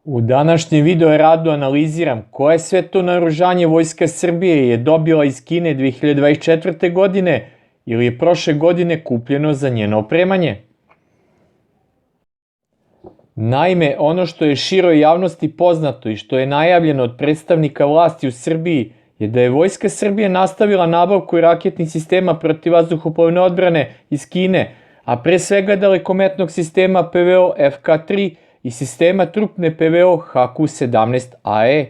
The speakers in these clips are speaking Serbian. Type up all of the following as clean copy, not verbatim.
U današnjem video radu analiziram koje sve to naoružanje Vojska Srbije je dobila iz Kine 2024. godine ili je prošle godine kupljeno za njeno opremanje. Naime, ono što je široj javnosti poznato i što je najavljeno od predstavnika vlasti u Srbiji je da je Vojska Srbije nastavila nabavku raketnih sistema protivvazduhoplovne odbrane iz Kine, a pre svega dalekometnog sistema PVO FK-3 i sistema trupne PVO HQ-17AE.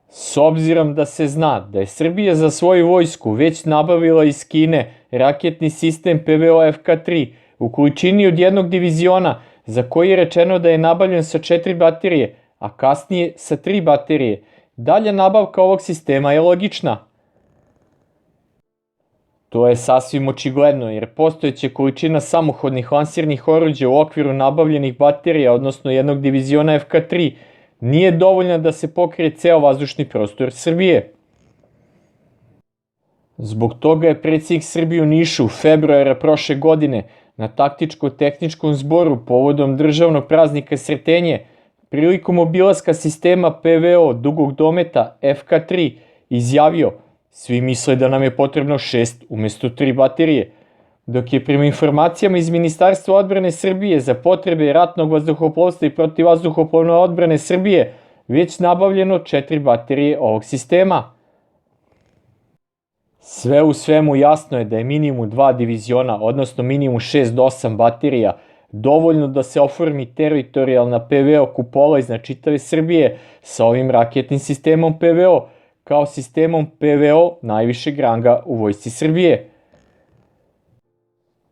S obzirom da se zna da je Srbija za svoju vojsku već nabavila iz Kine raketni sistem PVO FK-3 u količini od 1 diviziona, za koji je rečeno da je nabavljen sa 4 baterije, a kasnije sa 3 baterije, dalja nabavka ovog sistema je logična. To je sasvim očigledno, jer postojeća količina samohodnih lansirnih oruđa u okviru nabavljenih baterija, odnosno 1 diviziona FK-3, nije dovoljna da se pokrije ceo vazdušni prostor Srbije. Zbog toga je predsjednik Srbije u Nišu u februara prošle godine na taktičko-tehničkom zboru povodom državnog praznika Sretenje, prilikom obilaska sistema PVO dugog dometa FK-3, izjavio: "Svi misle da nam je potrebno 6 umesto 3 baterije", dok je prema informacijama iz Ministarstva odbrane Srbije za potrebe ratnog vazduhoplovstva i protivvazduhoplovne odbrane Srbije već nabavljeno 4 baterije ovog sistema. Sve u svemu jasno je da je minimum 2 diviziona, odnosno minimum 6 do 8 baterija, dovoljno da se oformi teritorijalna PVO kupola iznad čitave Srbije sa ovim raketnim sistemom PVO, kao sistemom PVO najvišeg ranga u Vojsci Srbije.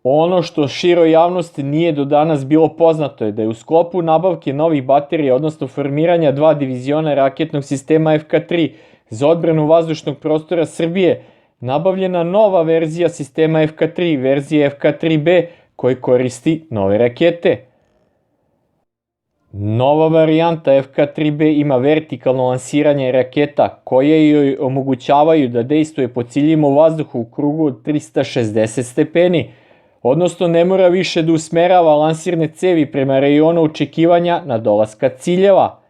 Ono što široj javnosti nije do danas bilo poznato je da je u sklopu nabavke novih baterija, odnosno formiranja 2 diviziona raketnog sistema FK-3 za odbranu vazdušnog prostora Srbije, nabavljena nova verzija sistema FK-3, verzija FK-3B, koji koristi nove rakete. Nova varijanta FK-3B ima vertikalno lansiranje raketa koje joj omogućavaju da dejstvuje po ciljima u vazduhu u krugu od 360 stepeni, odnosno ne mora više da usmerava lansirne cevi prema rejonu očekivanja na dolaska ciljeva.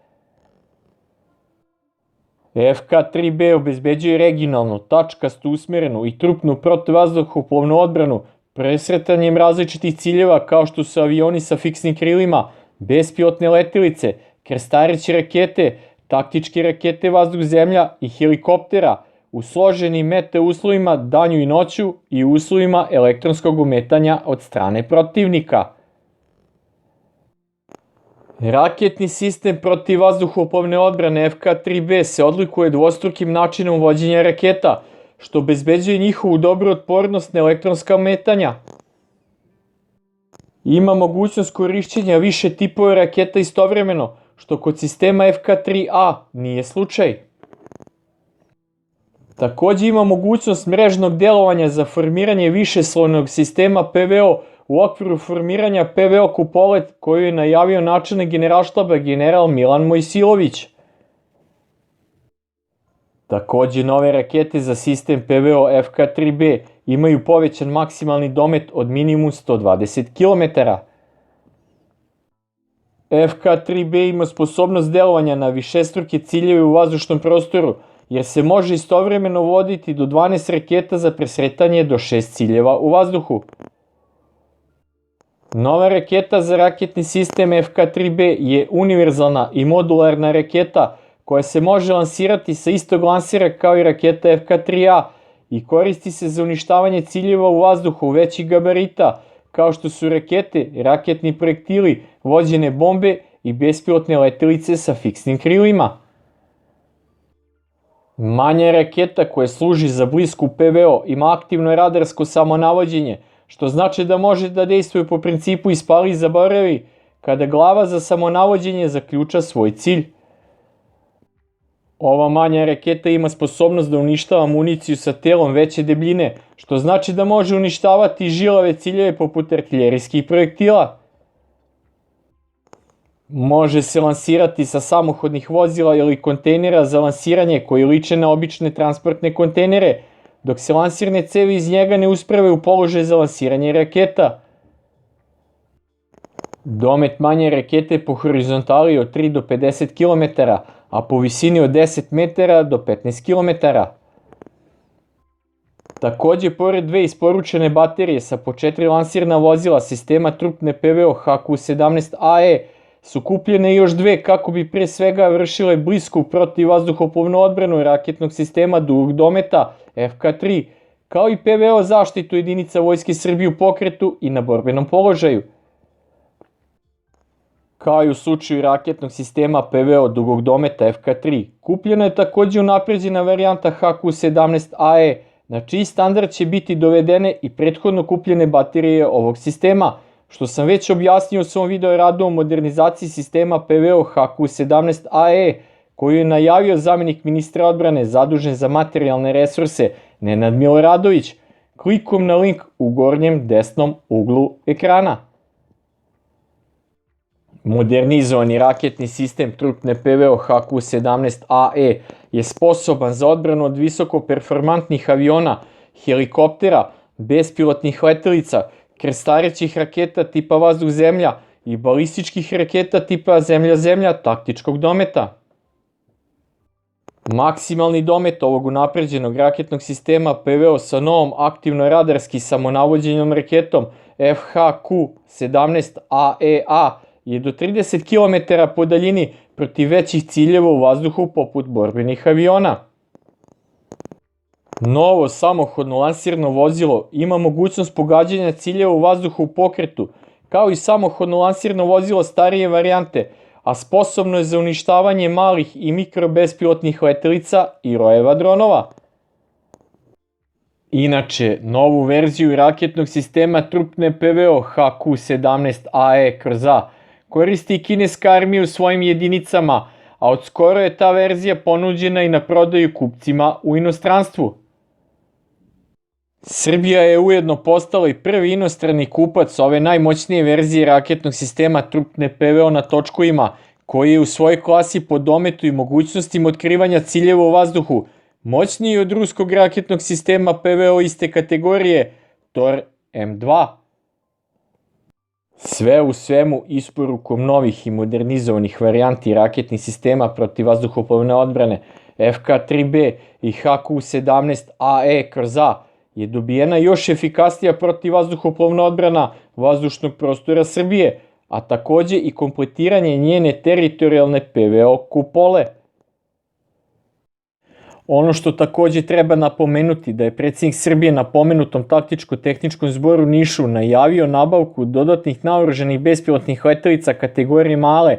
FK-3B obezbeđuje regionalnu, tačkastu usmerenu i trupnu protivvazduhoplovnu odbranu presretanjem različitih ciljeva kao što su avioni sa fiksnim krilima, bespilotne letelice, krstareće rakete, taktičke rakete vazduh-zemlja i helikoptera u složenim meteo uslovima danju i noću i u uslovima elektronskog ometanja od strane protivnika. Raketni sistem protivvazduhoplovne odbrane FK-3B se odlikuje dvostrukim načinom vođenja raketa, što obezbeđuje njihovu dobru otpornost na elektronska ometanja. Ima mogućnost korišćenja više tipova raketa istovremeno, što kod sistema FK-3A nije slučaj. Takođe ima mogućnost mrežnog delovanja za formiranje višeslojnog sistema PVO u okviru formiranja PVO kupolet koju je najavio načelnik Generalštaba general Milan Mojsilović. Takođe, nove rakete za sistem PVO FK-3B imaju povećan maksimalni domet od minimum 120 km. FK-3B ima sposobnost delovanja na višestruke ciljeve u vazdušnom prostoru, jer se može istovremeno voditi do 12 raketa za presretanje do 6 ciljeva u vazduhu. Nova raketa za raketni sistem FK-3B je univerzalna i modularna raketa koja se može lansirati sa istog lansera kao i raketa FK-3A i koristi se za uništavanje ciljeva u vazduhu većih gabarita, kao što su rakete, raketni projektili, vođene bombe i bespilotne letelice sa fiksnim krilima. Manja raketa koja služi za blisku PVO ima aktivno radarsko samonavođenje, što znači da može da dejstvuje po principu ispali i zaboravi kada glava za samonavođenje zaključa svoj cilj. Ova manja raketa ima sposobnost da uništava municiju sa telom veće debljine, što znači da može uništavati žilave ciljeve poput artiljerijskih projektila. Može se lansirati sa samohodnih vozila ili kontejnera za lansiranje koji liče na obične transportne kontejnere, dok se lansirne cevi iz njega ne usprave u položaj za lansiranje raketa. Domet manje rakete po horizontali od 3 do 50 km, a po visini od 10 metara do 15 km. Takođe, pored dve isporučene baterije sa po 4 lansirna vozila sistema trupne PVO HQ-17AE su kupljene još dve kako bi pre svega vršile blisku protivvazduhoplovnu odbranu raketnog sistema dugog dometa FK-3, kao i PVO zaštitu jedinica Vojske Srbije u pokretu i na borbenom položaju. Kao i u slučaju raketnog sistema PVO dugog dometa FK-3, kupljena je takođe unapređena varijanta HQ-17AE, na čiji standard će biti dovedene i prethodno kupljene baterije ovog sistema, što sam već objasnio u svom video radu o modernizaciji sistema PVO HQ-17AE, koju je najavio zamenik ministra odbrane zadužen za materijalne resurse Nenad Miloradović, klikom na link u gornjem desnom uglu ekrana. Modernizovani raketni sistem trupne PVO HQ-17AE je sposoban za odbranu od visokoperformantnih aviona, helikoptera, bespilotnih letelica, krstarećih raketa tipa vazduh-zemlja i balističkih raketa tipa zemlja-zemlja taktičkog dometa. Maksimalni domet ovog unapređenog raketnog sistema PVO sa novom aktivno radarski samonavođenjom raketom FHQ-17AEA je do 30 km po daljini protiv većih ciljeva u vazduhu poput borbenih aviona. Novo samohodno lansirno vozilo ima mogućnost pogađanja ciljeva u vazduhu u pokretu, kao i samohodno lansirno vozilo starije varijante, a sposobno je za uništavanje malih i mikrobespilotnih letelica i rojeva dronova. Inače, novu verziju raketnog sistema trupne PVO HQ-17AE/A koristi i kineska armija u svojim jedinicama, a od skoro je ta verzija ponuđena i na prodaju kupcima u inostranstvu. Srbija je ujedno postala i prvi inostrani kupac ove najmoćnije verzije raketnog sistema trupne PVO na točkovima, koji je u svojoj klasi po dometu i mogućnostima otkrivanja ciljeva u vazduhu moćniji od ruskog raketnog sistema PVO iste kategorije Tor M2. Sve u svemu, isporukom novih i modernizovanih varijanti raketnih sistema protivvazduhoplovne odbrane FK-3B i HQ-17AE/A je dobijena još efikasnija protivvazduhoplovna odbrana vazdušnog prostora Srbije, a takođe i kompletiranje njene teritorijalne PVO kupole. Ono što takođe treba napomenuti da je predsjednik Srbije na pomenutom taktičko-tehničkom zboru u Nišu najavio nabavku dodatnih naoružanih bespilotnih letelica kategorije male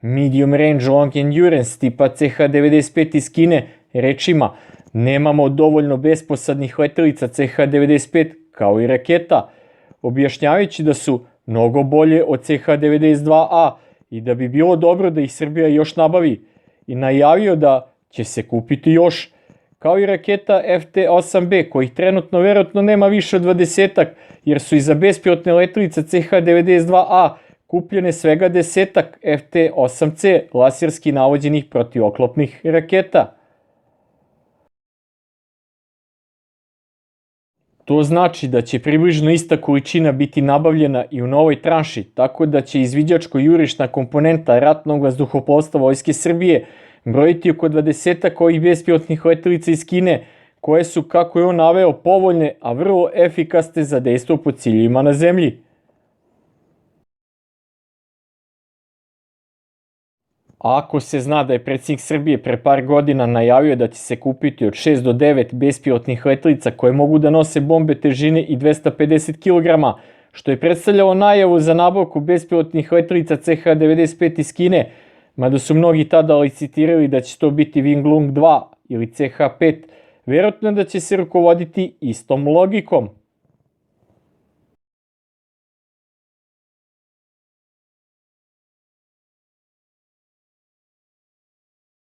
Medium Range Long Endurance tipa CH-95 iz Kine rečima: nemamo dovoljno besposadnih letelica CH-95 kao i raketa, objašnjavajući da su mnogo bolje od CH-92A i da bi bilo dobro da ih Srbija još nabavi, i najavio da će se kupiti još, kao i raketa FT-8B, kojih trenutno verovatno nema više od 20-ak, jer su i za bespilotne letelice CH-92A kupljene svega 10-ak FT-8C laserski navođenih protivoklopnih raketa. To znači da će približno ista količina biti nabavljena i u novoj tranši, tako da će izviđačko-jurišna komponenta ratnog vazduhoplovstva Vojske Srbije brojiti oko 20-ak ovih bespilotnih letelica iz Kine, koje su, kako je on naveo, povoljne, a vrlo efikasne za dejstvo po ciljevima na zemlji. Ako se zna da je predsjednik Srbije pre par godina najavio da će se kupiti od 6 do 9 bespilotnih letelica koje mogu da nose bombe težine i 250 kg, što je predstavljalo najavu za nabavku bespilotnih letelica CH-95 iz Kine, mada su mnogi tada licitirali da će to biti Wing Lung 2 ili CH-5, verovatno da će se rukovoditi istom logikom.